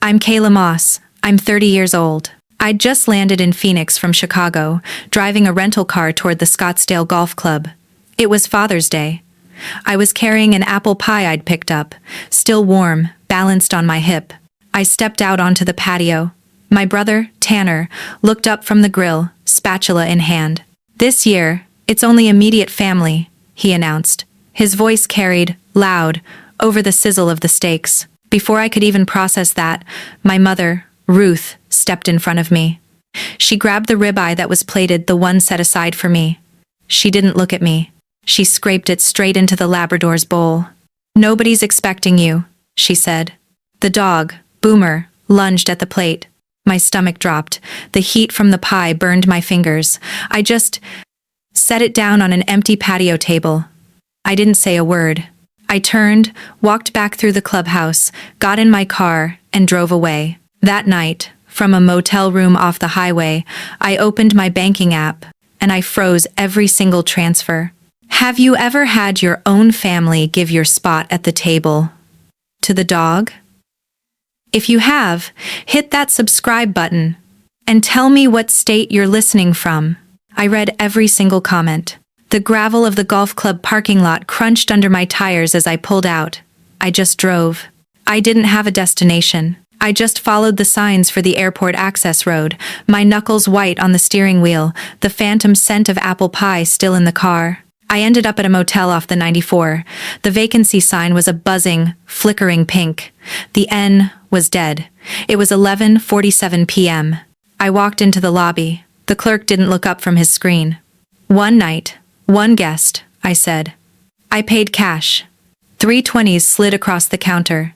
I'm Kayla Moss. I'm 30 years old. I'd just landed in Phoenix from Chicago, driving a rental car toward the Scottsdale Golf Club. It was Father's Day. I was carrying an apple pie I'd picked up, still warm, balanced on my hip. I stepped out onto the patio. My brother, Tanner, looked up from the grill, spatula in hand. "This year, it's only immediate family," he announced. His voice carried, loud, over the sizzle of the steaks. Before I could even process that, my mother, Ruth, stepped in front of me. She grabbed the ribeye that was plated, the one set aside for me. She didn't look at me. She scraped it straight into the Labrador's bowl. "Nobody's expecting you," she said. The dog, Boomer, lunged at the plate. My stomach dropped. The heat from the pie burned my fingers. I just set it down on an empty patio table. I didn't say a word. I turned, walked back through the clubhouse, got in my car, and drove away. That night, from a motel room off the highway, I opened my banking app, and I froze every single transfer. Have you ever had your own family give your spot at the table to the dog? If you have, hit that subscribe button and tell me what state you're listening from. I read every single comment. The gravel of the golf club parking lot crunched under my tires as I pulled out. I just drove. I didn't have a destination. I just followed the signs for the airport access road, my knuckles white on the steering wheel, the phantom scent of apple pie still in the car. I ended up at a motel off the 94. The vacancy sign was a buzzing, flickering pink. The N was dead. It was 11:47 p.m. I walked into the lobby. The clerk didn't look up from his screen. "One night, one guest," I said. I paid cash. 320s slid across the counter.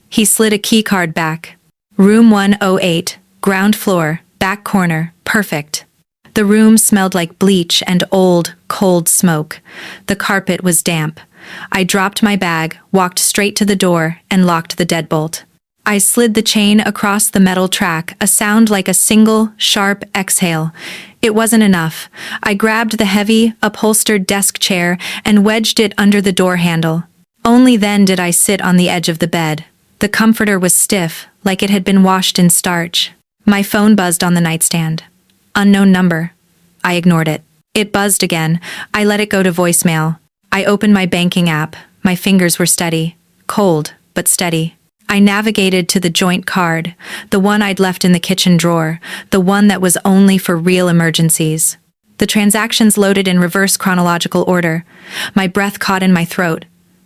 He slid a key card back. "Room 108, ground floor, back corner, perfect." The room smelled like bleach and old, cold smoke. The carpet was damp. I dropped my bag, walked straight to the door, and locked the deadbolt. I slid the chain across the metal track, a sound like a single, sharp exhale. It wasn't enough. I grabbed the heavy, upholstered desk chair and wedged it under the door handle. Only then did I sit on the edge of the bed. The comforter was stiff, like it had been washed in starch. My phone buzzed on the nightstand. Unknown number. I ignored it. It buzzed again. I let it go to voicemail. I opened my banking app. My fingers were steady. Cold, but steady. I navigated to the joint card, the one I'd left in the kitchen drawer, the one that was only for real emergencies. The transactions loaded in reverse chronological order. My breath caught in my throat.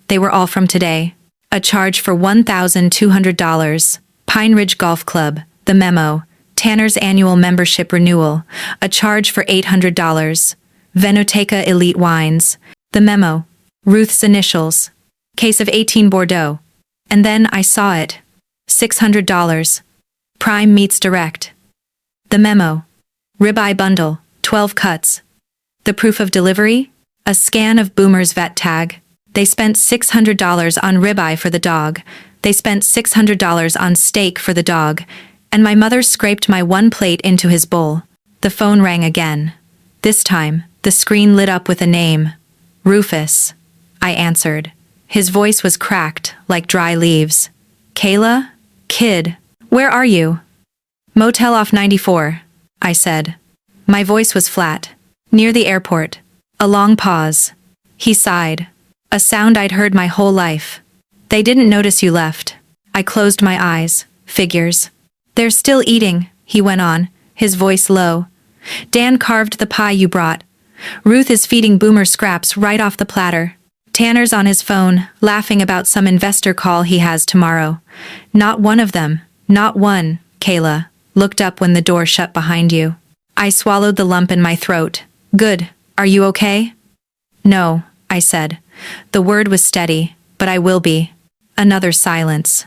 They were all from today. A charge for $1,200. Pine Ridge Golf Club. The memo. Tanner's annual membership renewal. A charge for $800. Venoteca Elite Wines. The memo. Ruth's initials. Case of 18 Bordeaux. And then I saw it. $600. Prime Meats Direct. The memo. Ribeye bundle, 12 cuts. The proof of delivery? A scan of Boomer's vet tag. They spent $600 on ribeye for the dog. They spent $600 on steak for the dog. And my mother scraped my one plate into his bowl. The phone rang again. This time, the screen lit up with a name. Rufus. I answered. His voice was cracked, like dry leaves. "Kayla? Kid, where are you?" "Motel off 94, I said. My voice was flat. "Near the airport." A long pause. He sighed. "A sound I'd heard my whole life." "They didn't notice you left." I closed my eyes. Figures. "They're still eating," he went on, his voice low. "Dan carved the pie you brought. Ruth is feeding Boomer scraps right off the platter. Tanner's on his phone, laughing about some investor call he has tomorrow. Not one of them, not one," Kayla, looked up when the door shut behind you. I swallowed the lump in my throat. "Good. Are you okay?" "No," I said. The word was steady, but I will be. Another silence.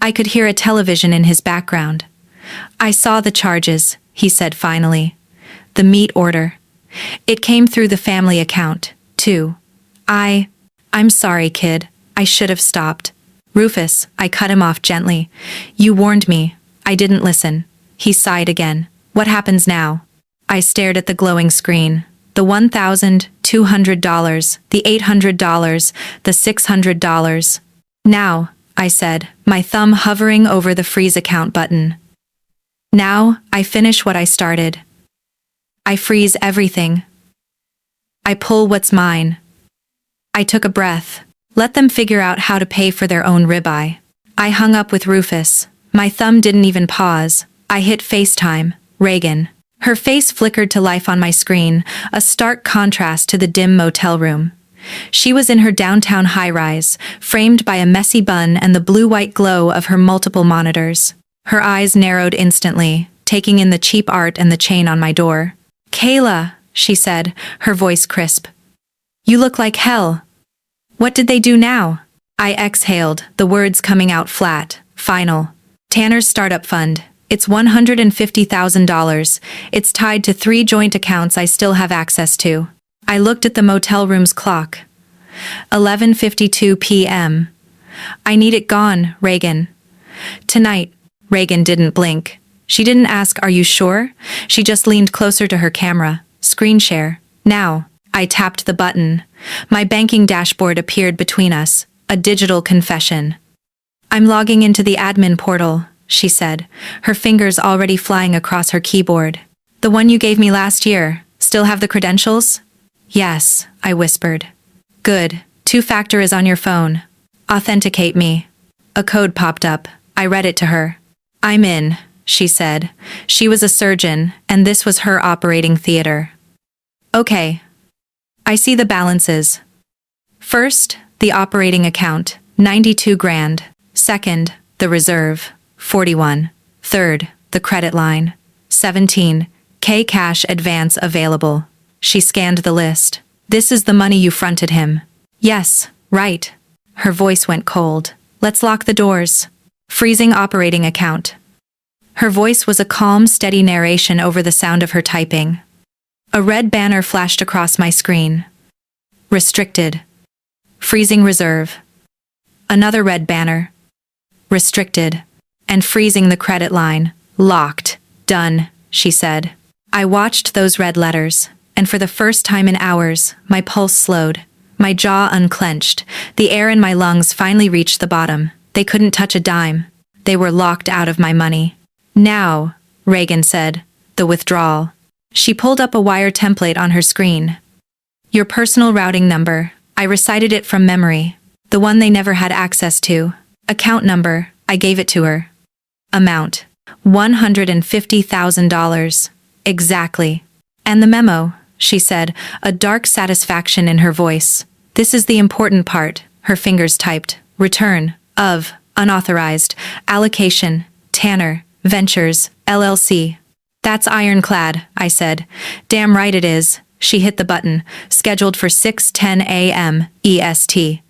I could hear a television in his background. "I saw the charges," he said finally. "The meat order. It came through the family account, too. I'm sorry, kid. I should have stopped." "Rufus," I cut him off gently. "You warned me. I didn't listen." He sighed again. "What happens now?" I stared at the glowing screen. The $1,200, the $800, the $600. "Now," I said, my thumb hovering over the freeze account button. Now, I finish what I started. I freeze everything. I pull what's mine. I took a breath. Let them figure out how to pay for their own ribeye. I hung up with Rufus. My thumb didn't even pause. I hit FaceTime. Reagan. Her face flickered to life on my screen, a stark contrast to the dim motel room. She was in her downtown high-rise, framed by a messy bun and the blue-white glow of her multiple monitors. Her eyes narrowed instantly, taking in the cheap art and the chain on my door. "Kayla," she said, her voice crisp. "You look like hell. What did they do now?" I exhaled, the words coming out flat, final. "Tanner's startup fund. It's $150,000. It's tied to 3 joint accounts I still have access to." I looked at the motel room's clock. 11:52 p.m. "I need it gone, Reagan." "Tonight." Reagan didn't blink. She didn't ask, "Are you sure?" She just leaned closer to her camera. "Screen share. Now." I tapped the button. My banking dashboard appeared between us, a digital confession. "I'm logging into the admin portal," she said, her fingers already flying across her keyboard. "The one you gave me last year. Still have the credentials?" "Yes," I whispered. "Good. 2-factor is on your phone. Authenticate me." A code popped up. I read it to her. "I'm in," she said. She was a surgeon, and this was her operating theater. "Okay. I see the balances. First, the operating account, 92 grand. Second, the reserve, 41. Third, the credit line, 17K cash advance available." She scanned the list. "This is the money you fronted him." "Yes, right." Her voice went cold. "Let's lock the doors." Freezing operating account. Her voice was a calm, steady narration over the sound of her typing. A red banner flashed across my screen. Restricted. Freezing reserve. Another red banner. Restricted. And freezing the credit line. Locked. "Done," she said. I watched those red letters, and for the first time in hours, my pulse slowed. My jaw unclenched. The air in my lungs finally reached the bottom. They couldn't touch a dime. They were locked out of my money. "Now," Reagan said, "the withdrawal." She pulled up a wire template on her screen. "Your personal routing number." I recited it from memory. The one they never had access to. "Account number." I gave it to her. "Amount. $150,000. Exactly." "And the memo," she said, a dark satisfaction in her voice. "This is the important part." Her fingers typed. "Return of unauthorized allocation Tanner Ventures LLC." "That's ironclad," I said. "Damn right it is." She hit the button. "Scheduled for 6:10 a.m. EST.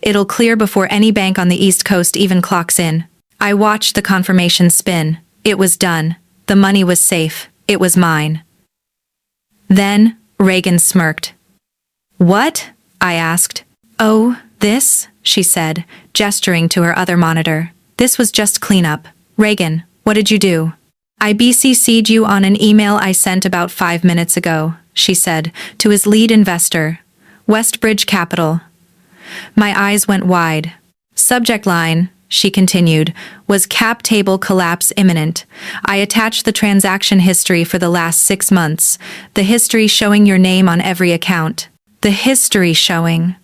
It'll clear before any bank on the East Coast even clocks in." I watched the confirmation spin. It was done. The money was safe. It was mine. Then, Reagan smirked. "What?" I asked. "Oh, this," she said, gesturing to her other monitor. "This was just cleanup. Reagan, what did you do?" "I BCC'd you on an email I sent about 5 minutes ago," she said, to his lead investor, Westbridge Capital. My eyes went wide. "Subject line," she continued, "was cap table collapse imminent. I attached the transaction history for the last 6 months, the history showing your name on every account." The history showing.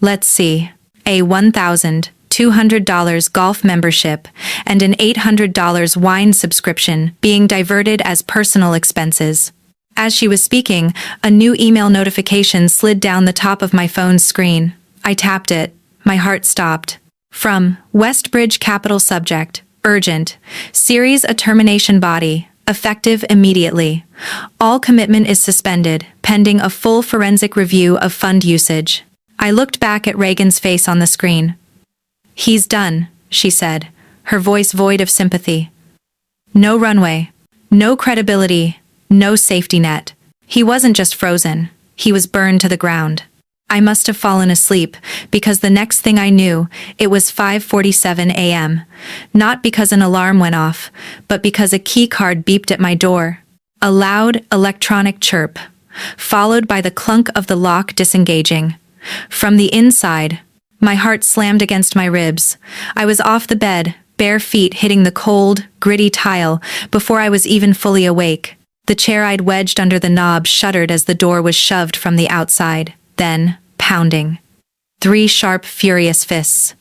Let's see. A $1,200 golf membership and an $800 wine subscription being diverted as personal expenses. As she was speaking, a new email notification slid down the top of my phone's screen. I tapped it. My heart stopped. From Westbridge Capital subject, urgent. Series a termination body, effective immediately. All commitment is suspended, pending a full forensic review of fund usage. I looked back at Reagan's face on the screen. "He's done," she said, her voice void of sympathy. "No runway. No credibility. No safety net. He wasn't just frozen. He was burned to the ground." I must have fallen asleep, because the next thing I knew, it was 5:47 a.m. Not because an alarm went off, but because a key card beeped at my door. A loud, electronic chirp, followed by the clunk of the lock disengaging. From the inside, My heart slammed against my ribs. I was off the bed, bare feet hitting the cold, gritty tile, before I was even fully awake. The chair I'd wedged under the knob shuddered as the door was shoved from the outside. Then, pounding. 3 sharp, furious fists.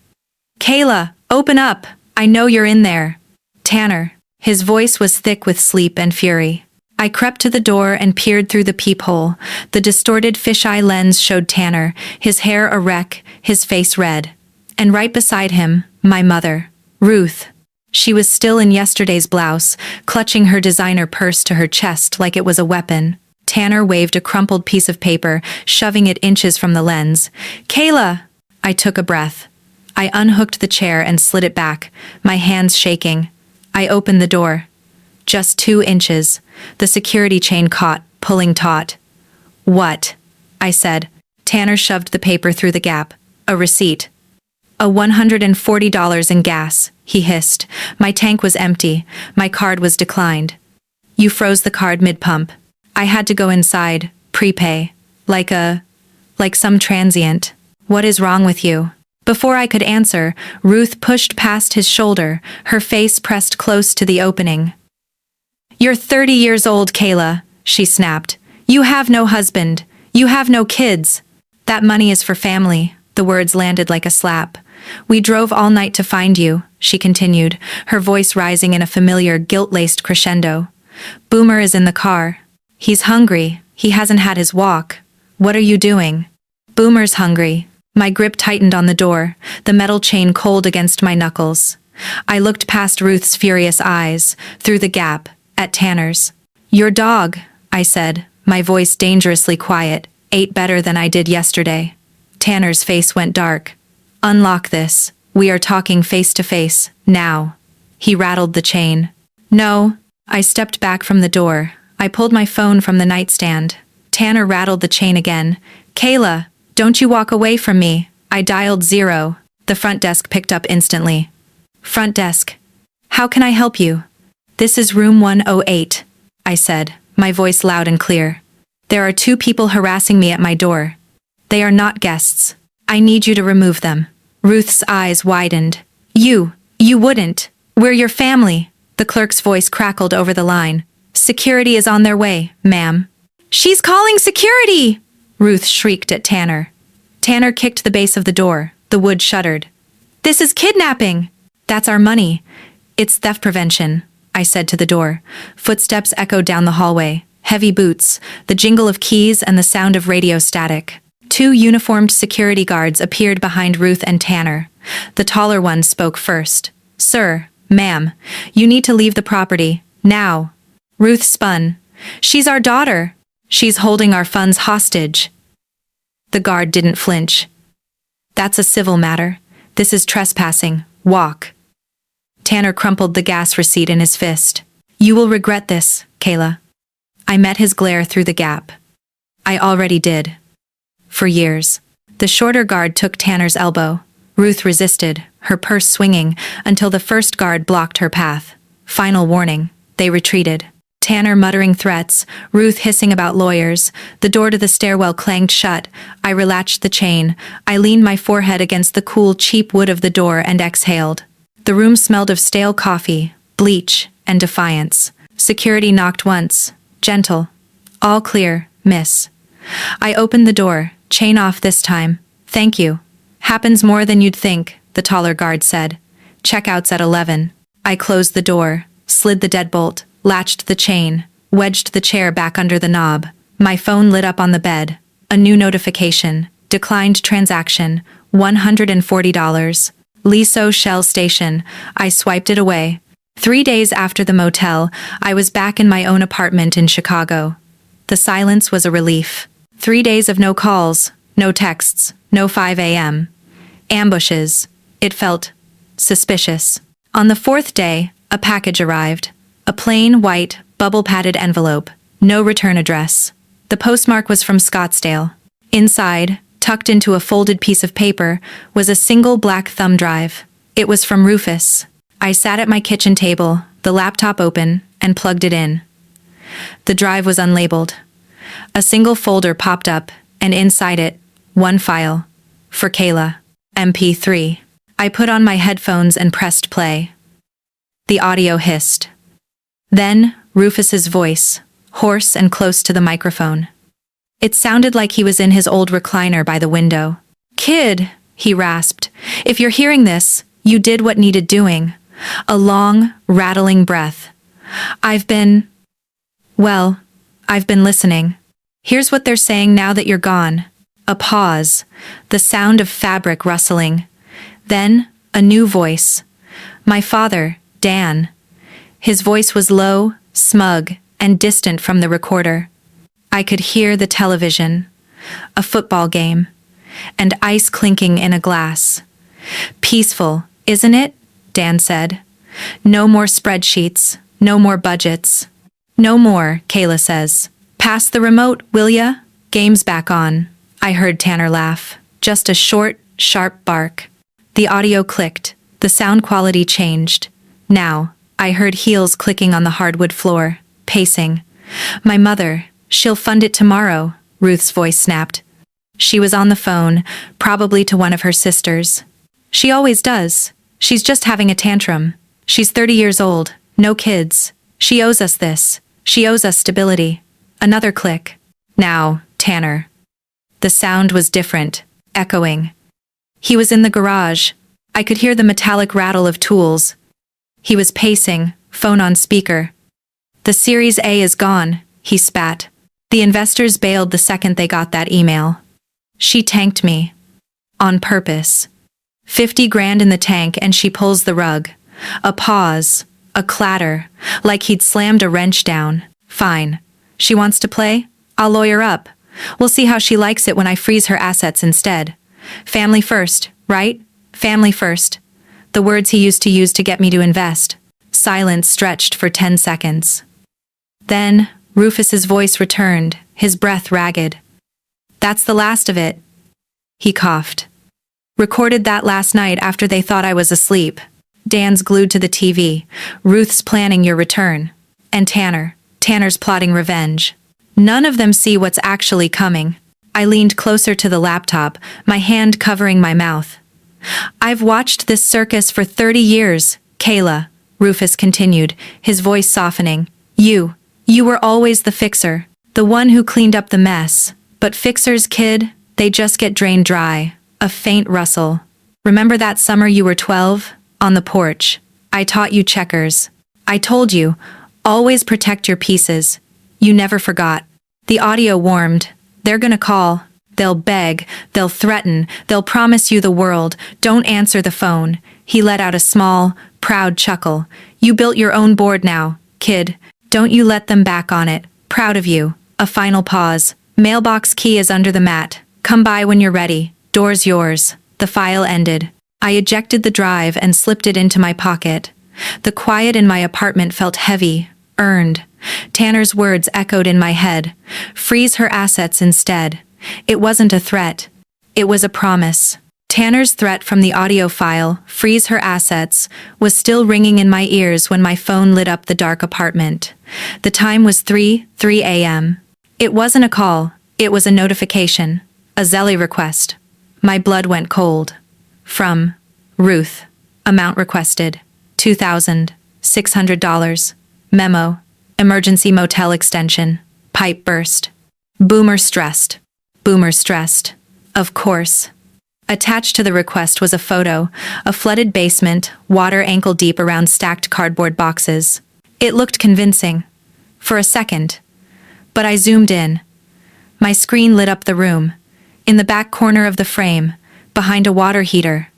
"Kayla, open up! I know you're in there." Tanner. His voice was thick with sleep and fury. I crept to the door and peered through the peephole. The distorted fisheye lens showed Tanner, his hair a wreck, his face red. And right beside him, my mother, Ruth. She was still in yesterday's blouse, clutching her designer purse to her chest like it was a weapon. Tanner waved a crumpled piece of paper, shoving it inches from the lens. "Kayla!" I took a breath. I unhooked the chair and slid it back, my hands shaking. I opened the door. Just 2 inches. The security chain caught, pulling taut. "What?" I said. Tanner shoved the paper through the gap. "A receipt." "A $140 in gas," he hissed. My tank was empty. My card was declined. "You froze the card mid-pump. I had to go inside, prepay. Like some transient. What is wrong with you?" Before I could answer, Ruth pushed past his shoulder, her face pressed close to the opening. "You're 30 years old, Kayla," she snapped. "You have no husband. You have no kids. That money is for family." The words landed like a slap. "We drove all night to find you," she continued, her voice rising in a familiar, guilt-laced crescendo. "Boomer is in the car. He's hungry. He hasn't had his walk. What are you doing?" "Boomer's hungry." My grip tightened on the door, the metal chain cold against my knuckles. I looked past Ruth's furious eyes, through the gap, at Tanner's. "Your dog," I said, my voice dangerously quiet, "ate better than I did yesterday." Tanner's face went dark. "Unlock this. We are talking face to face, now." He rattled the chain. "No." I stepped back from the door. I pulled my phone from the nightstand. Tanner rattled the chain again. "Kayla, don't you walk away from me." I dialed 0. The front desk picked up instantly. "Front desk. How can I help you?" "This is room 108, I said, my voice loud and clear. "There are 2 people harassing me at my door. They are not guests. I need you to remove them." Ruth's eyes widened. You wouldn't. We're your family." The clerk's voice crackled over the line. "Security is on their way, ma'am." "She's calling security!" Ruth shrieked at Tanner. Tanner kicked the base of the door. The wood shuddered. "This is kidnapping!" "That's our money. It's theft prevention," I said to the door. Footsteps echoed down the hallway. Heavy boots, the jingle of keys and the sound of radio static. 2 uniformed security guards appeared behind Ruth and Tanner. The taller one spoke first. "Sir, ma'am, you need to leave the property, now." Ruth spun. "She's our daughter. She's holding our funds hostage." The guard didn't flinch. "That's a civil matter. This is trespassing. Walk." Tanner crumpled the gas receipt in his fist. "You will regret this, Kayla." I met his glare through the gap. I already did. For years. The shorter guard took Tanner's elbow. Ruth resisted, her purse swinging, until the first guard blocked her path. Final warning. They retreated. Tanner muttering threats, Ruth hissing about lawyers. The door to the stairwell clanged shut. I relatched the chain. I leaned my forehead against the cool, cheap wood of the door and exhaled. The room smelled of stale coffee, bleach, and defiance. Security knocked once. Gentle. "All clear, miss." I opened the door. "Chain off this time. Thank you." "Happens more than you'd think," the taller guard said. "Checkout's at 11. I closed the door, slid the deadbolt, latched the chain, wedged the chair back under the knob. My phone lit up on the bed. A new notification. Declined transaction. $140. Liso Shell Station. I swiped it away. 3 days after the motel, I was back in my own apartment in Chicago. The silence was a relief. 3 days of no calls, no texts, no 5 a.m. Ambushes. It felt suspicious. On the 4th day, a package arrived. A plain, white, bubble-padded envelope. No return address. The postmark was from Scottsdale. Inside, tucked into a folded piece of paper, was a single black thumb drive. It was from Rufus. I sat at my kitchen table, the laptop open, and plugged it in. The drive was unlabeled. A single folder popped up, and inside it, one file. For Kayla. MP3. I put on my headphones and pressed play. The audio hissed. Then, Rufus's voice, hoarse and close to the microphone. It sounded like he was in his old recliner by the window. "Kid," he rasped, "if you're hearing this, you did what needed doing." A long, rattling breath. I've been listening. Here's what they're saying now that you're gone." A pause, the sound of fabric rustling. Then, a new voice. My father, Dan. His voice was low, smug, and distant from the recorder. I could hear the television, a football game, and ice clinking in a glass. "Peaceful, isn't it?" Dan said. "No more spreadsheets, no more budgets." "No more," Kayla says. "Pass the remote, will ya? Game's back on." I heard Tanner laugh. Just a short, sharp bark. The audio clicked. The sound quality changed. Now, I heard heels clicking on the hardwood floor, pacing. "My mother, she'll fund it tomorrow," Ruth's voice snapped. She was on the phone, probably to one of her sisters. "She always does. She's just having a tantrum. She's 30 years old, no kids. She owes us this. She owes us stability." Another click. "Now, Tanner." The sound was different, echoing. He was in the garage. I could hear the metallic rattle of tools. He was pacing, phone on speaker. "The Series A is gone," he spat. "The investors bailed the second they got that email. She tanked me. On purpose. 50 grand in the tank and she pulls the rug." A pause, a clatter, like he'd slammed a wrench down. "Fine. She wants to play? I'll lawyer up. We'll see how she likes it when I freeze her assets instead. Family first, right? Family first." The words he used to get me to invest. Silence stretched for 10 seconds. Then, Rufus's voice returned, his breath ragged. "That's the last of it." He coughed. "Recorded that last night after they thought I was asleep. Dan's glued to the TV. Ruth's planning your return. And Tanner's plotting revenge. None of them see what's actually coming." I leaned closer to the laptop, my hand covering my mouth. "I've watched this circus for 30 years, Kayla," Rufus continued, his voice softening. You were always the fixer, the one who cleaned up the mess. But fixers, kid, they just get drained dry." A faint rustle. "Remember that summer you were 12? On the porch. I taught you checkers. I told you, always protect your pieces. You never forgot." The audio warmed. "They're gonna call. They'll beg. They'll threaten. They'll promise you the world. Don't answer the phone." He let out a small, proud chuckle. "You built your own board now, kid. Don't you let them back on it. Proud of you." A final pause. "Mailbox key is under the mat. Come by when you're ready. Door's yours." The file ended. I ejected the drive and slipped it into my pocket. The quiet in my apartment felt heavy, earned. Tanner's words echoed in my head. Freeze her assets instead. It wasn't a threat. It was a promise. Tanner's threat from the audio file, freeze her assets, was still ringing in my ears when my phone lit up the dark apartment. The time was 3 a.m. It wasn't a call. It was a notification. A Zelly request. My blood went cold. From Ruth. Amount requested. $2,600. Memo. Emergency motel extension. Pipe burst. Boomer stressed. Boomer stressed. Of course. Attached to the request was a photo, a flooded basement, water ankle deep around stacked cardboard boxes. It looked convincing. For a second. But I zoomed in. My screen lit up the room. In the back corner of the frame, behind a water heater,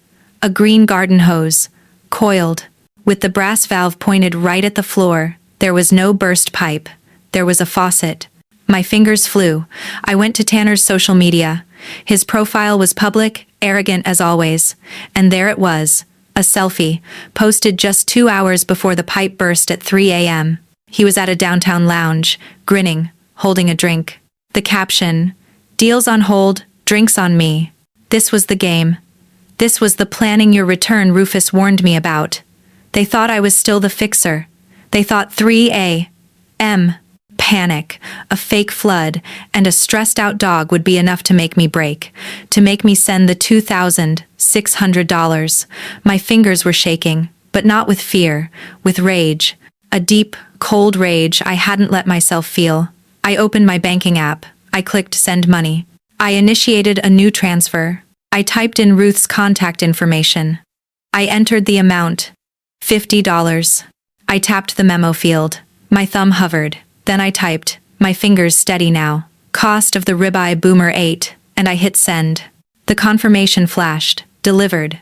a green garden hose, coiled, with the brass valve pointed right at the floor. There was no burst pipe. There was a faucet. My fingers flew. I went to Tanner's social media. His profile was public, arrogant as always. And there it was, a selfie, posted just 2 hours before the pipe burst at 3 a.m. He was at a downtown lounge, grinning, holding a drink. The caption, "Deals on hold, drinks on me." This was the game. This was the planning your return Rufus warned me about. They thought I was still the fixer. They thought 3 a.m. panic, a fake flood, and a stressed-out dog would be enough to make me break, to make me send the $2,600. My fingers were shaking, but not with fear, with rage. A deep, cold rage I hadn't let myself feel. I opened my banking app. I clicked send money. I initiated a new transfer. I typed in Ruth's contact information. I entered the amount, $50. I tapped the memo field. My thumb hovered. Then I typed, my fingers steady now. Cost of the ribeye Boomer 8, and I hit send. The confirmation flashed, delivered.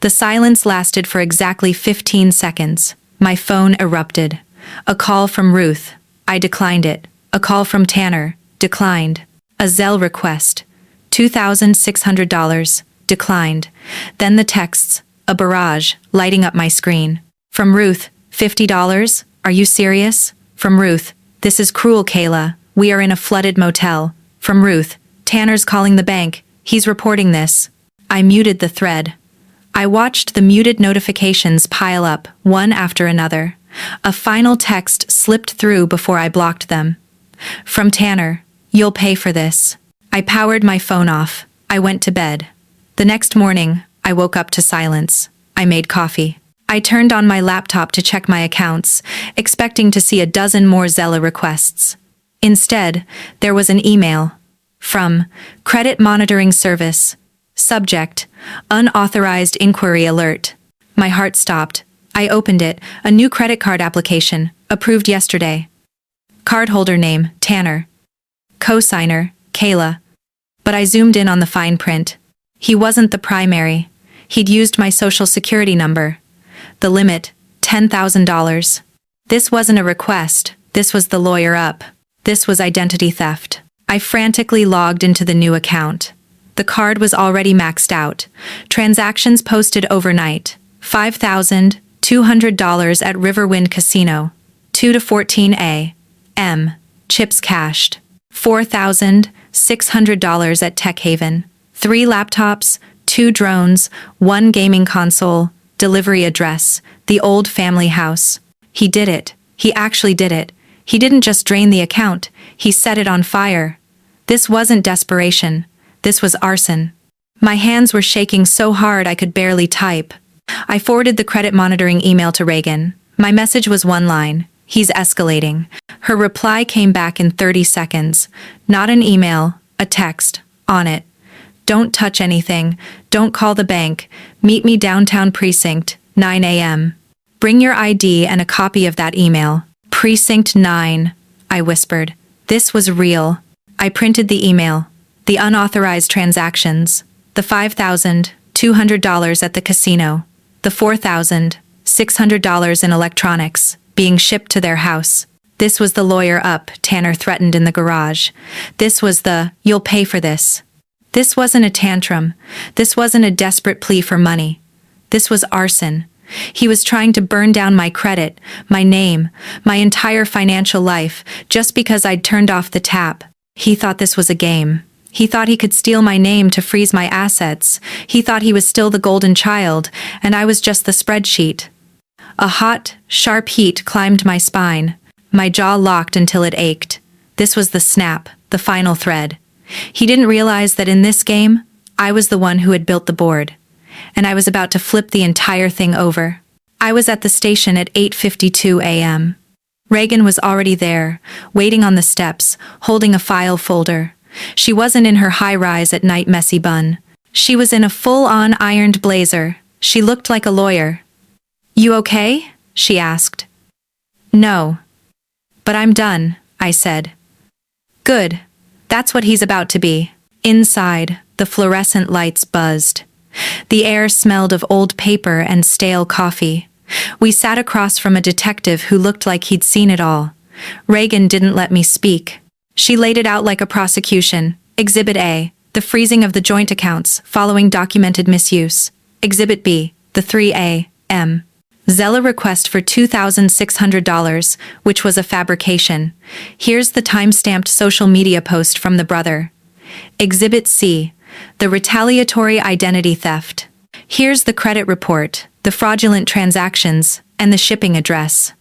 The silence lasted for exactly 15 seconds. My phone erupted. A call from Ruth. I declined it. A call from Tanner. Declined. A Zelle request. $2,600. Declined. Then the texts, a barrage, lighting up my screen. From Ruth, $50? Are you serious? From Ruth, this is cruel, Kayla. We are in a flooded motel. From Ruth, Tanner's calling the bank. He's reporting this. I muted the thread. I watched the muted notifications pile up, one after another. A final text slipped through before I blocked them. From Tanner, you'll pay for this. I powered my phone off. I went to bed. The next morning, I woke up to silence. I made coffee. I turned on my laptop to check my accounts, expecting to see a dozen more Zelle requests. Instead, there was an email. From Credit Monitoring Service. Subject, Unauthorized Inquiry Alert. My heart stopped. I opened it, a new credit card application, approved yesterday. Cardholder name, Tanner. Co-signer, Kayla. But I zoomed in on the fine print. He wasn't the primary. He'd used my social security number. The limit, $10,000. This wasn't a request. This was the lawyer up. This was identity theft. I frantically logged into the new account. The card was already maxed out. Transactions posted overnight. $5,200 at Riverwind Casino. 2 to 14 a.m. Chips cashed. $4,600 at Tech Haven. 3 laptops, 2 drones, 1 gaming console, delivery address, the old family house. He did it. He actually did it. He didn't just drain the account. He set it on fire. This wasn't desperation. This was arson. My hands were shaking so hard I could barely type. I forwarded the credit monitoring email to Reagan. My message was one line. He's escalating. Her reply came back in 30 seconds. Not an email, a text. On it. Don't touch anything. Don't call the bank. Meet me downtown precinct, 9 a.m. Bring your ID and a copy of that email. Precinct 9, I whispered. This was real. I printed the email. The unauthorized transactions. The $5,200 at the casino. The $4,600 in electronics, being shipped to their house. This was the lawyer up, Tanner threatened in the garage. This was the, you'll pay for this. This wasn't a tantrum. This wasn't a desperate plea for money. This was arson. He was trying to burn down my credit, my name, my entire financial life, just because I'd turned off the tap. He thought this was a game. He thought he could steal my name to freeze my assets. He thought he was still the golden child, and I was just the spreadsheet. A hot, sharp heat climbed my spine. My jaw locked until it ached. This was the snap, the final thread. He didn't realize that in this game, I was the one who had built the board. And I was about to flip the entire thing over. I was at the station at 8:52 a.m. Reagan was already there, waiting on the steps, holding a file folder. She wasn't in her high-rise at night messy bun. She was in a full-on ironed blazer. She looked like a lawyer. "You okay?" she asked. "No. But I'm done," I said. "Good. That's what he's about to be." Inside, the fluorescent lights buzzed. The air smelled of old paper and stale coffee. We sat across from a detective who looked like he'd seen it all. Reagan didn't let me speak. She laid it out like a prosecution. Exhibit A, the freezing of the joint accounts following documented misuse. Exhibit B, the 3 a.m. Zelle request for $2,600, which was a fabrication. Here's the time-stamped social media post from the brother. Exhibit C, the retaliatory identity theft. Here's the credit report, the fraudulent transactions, and the shipping address.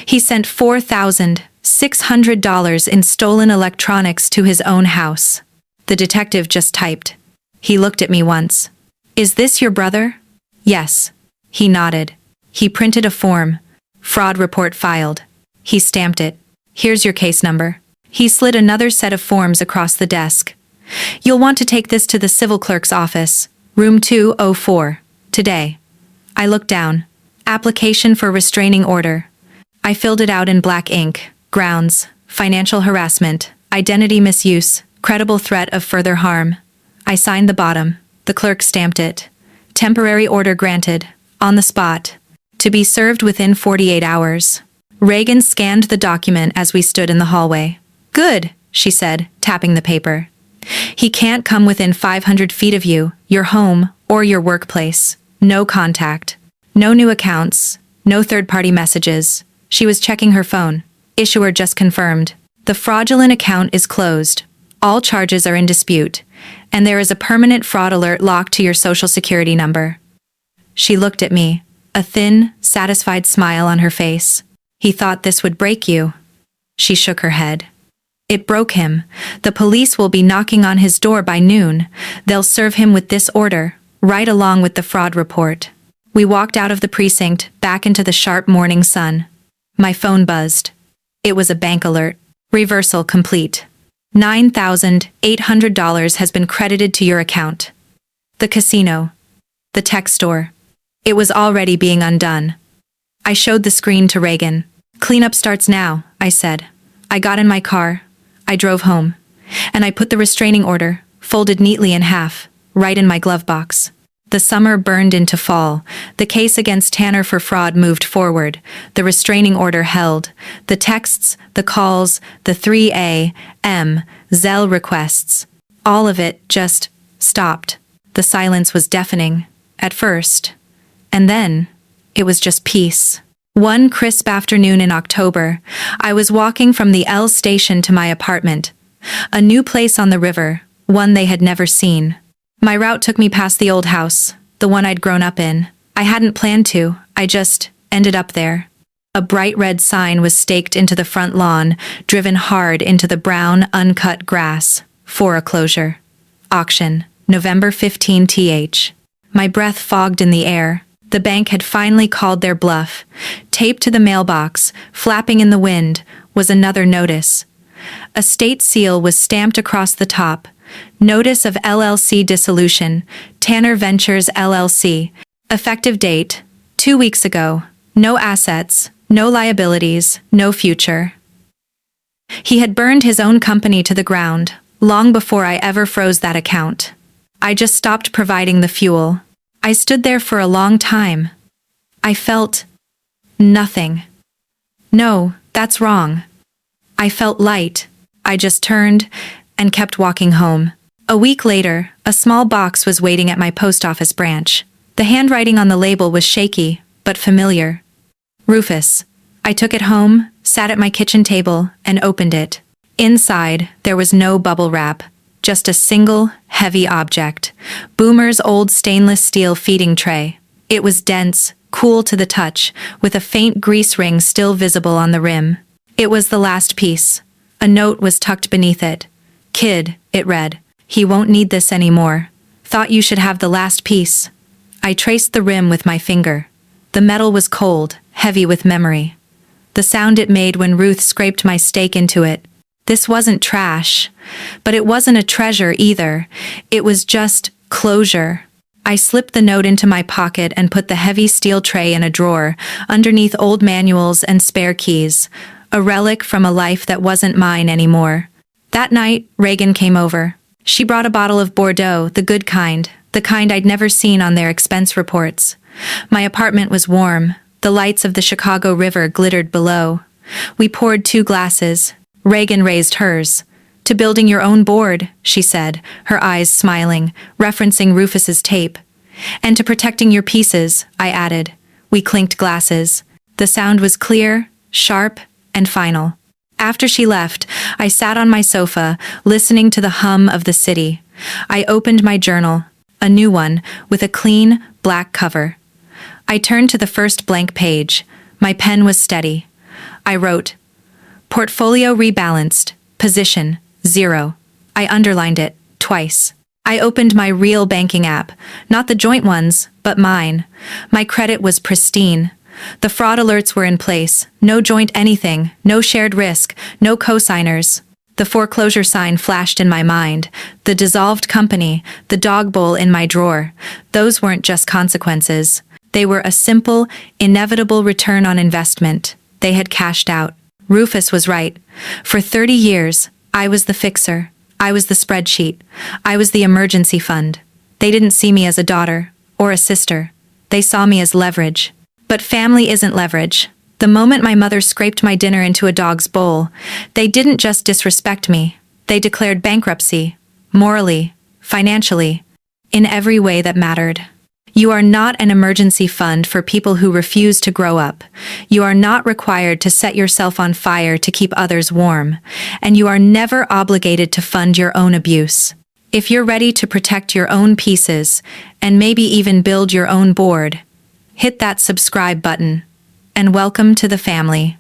He sent $4,000 $600 in stolen electronics to his own house. The detective just typed. He looked at me once. Is this your brother? Yes. He nodded. He printed a form. Fraud report filed. He stamped it. Here's your case number. He slid another set of forms across the desk. You'll want to take this to the civil clerk's office, room 204, today. I looked down. Application for restraining order. I filled it out in black ink. Grounds: financial harassment, identity misuse, credible threat of further harm. I signed the bottom. The clerk stamped it. Temporary order granted. On the spot. To be served within 48 hours. Reagan scanned the document as we stood in the hallway. Good, she said, tapping the paper. He can't come within 500 feet of you, your home, or your workplace. No contact. No new accounts. No third-party messages. She was checking her phone. Issuer just confirmed. The fraudulent account is closed. All charges are in dispute. And there is a permanent fraud alert locked to your social security number. She looked at me, a thin, satisfied smile on her face. He thought this would break you. She shook her head. It broke him. The police will be knocking on his door by noon. They'll serve him with this order, right along with the fraud report. We walked out of the precinct, back into the sharp morning sun. My phone buzzed. It was a bank alert. Reversal complete. $9,800 has been credited to your account. The casino. The tech store. It was already being undone. I showed the screen to Reagan. Cleanup starts now, I said. I got in my car. I drove home. And I put the restraining order, folded neatly in half, right in my glove box. The summer burned into fall. The case against Tanner for fraud moved forward. The restraining order held. The texts, the calls, the 3 a.m. Zelle requests. All of it just stopped. The silence was deafening, at first. And then, it was just peace. One crisp afternoon in October, I was walking from the L station to my apartment. A new place on the river, one they had never seen. My route took me past the old house, the one I'd grown up in. I hadn't planned to, I just ended up there. A bright red sign was staked into the front lawn, driven hard into the brown, uncut grass. Foreclosure. Auction. November 15 th. My breath fogged in the air. The bank had finally called their bluff. Taped to the mailbox, flapping in the wind, was another notice. A state seal was stamped across the top. Notice of LLC dissolution, Tanner Ventures LLC. Effective date, 2 weeks ago. No assets, no liabilities, no future. He had burned his own company to the ground, long before I ever froze that account. I just stopped providing the fuel. I stood there for a long time. I felt nothing. No, that's wrong. I felt light. I just turned and kept walking home. A week later, a small box was waiting at my post office branch. The handwriting on the label was shaky, but familiar. Rufus. I took it home, sat at my kitchen table, and opened it. Inside, there was no bubble wrap. Just a single, heavy object. Boomer's old stainless steel feeding tray. It was dense, cool to the touch, with a faint grease ring still visible on the rim. It was the last piece. A note was tucked beneath it. Kid, it read. He won't need this anymore. Thought you should have the last piece. I traced the rim with my finger. The metal was cold, heavy with memory. The sound it made when Ruth scraped my steak into it. This wasn't trash, but it wasn't a treasure either. It was just closure. I slipped the note into my pocket and put the heavy steel tray in a drawer, underneath old manuals and spare keys, a relic from a life that wasn't mine anymore. That night, Reagan came over. She brought a bottle of Bordeaux, the good kind, the kind I'd never seen on their expense reports. My apartment was warm. The lights of the Chicago River glittered below. We poured 2 glasses. Reagan raised hers. To building your own board, she said, her eyes smiling, referencing Rufus's tape. And to protecting your pieces, I added. We clinked glasses. The sound was clear, sharp, and final. After she left, I sat on my sofa, listening to the hum of the city. I opened my journal, a new one, with a clean, black cover. I turned to the first blank page. My pen was steady. I wrote, Portfolio rebalanced. Position, 0. I underlined it, twice. I opened my real banking app, not the joint ones, but mine. My credit was pristine. The fraud alerts were in place. No joint anything, no shared risk, no co-signers. The foreclosure sign flashed in my mind. The dissolved company, the dog bowl in my drawer. Those weren't just consequences. They were a simple, inevitable return on investment. They had cashed out. Rufus was right. For 30 years, I was the fixer. I was the spreadsheet. I was the emergency fund. They didn't see me as a daughter or a sister. They saw me as leverage. But family isn't leverage. The moment my mother scraped my dinner into a dog's bowl, they didn't just disrespect me. They declared bankruptcy. Morally, financially, in every way that mattered. You are not an emergency fund for people who refuse to grow up. You are not required to set yourself on fire to keep others warm. And you are never obligated to fund your own abuse. If you're ready to protect your own pieces, and maybe even build your own board, hit that subscribe button. And welcome to the family.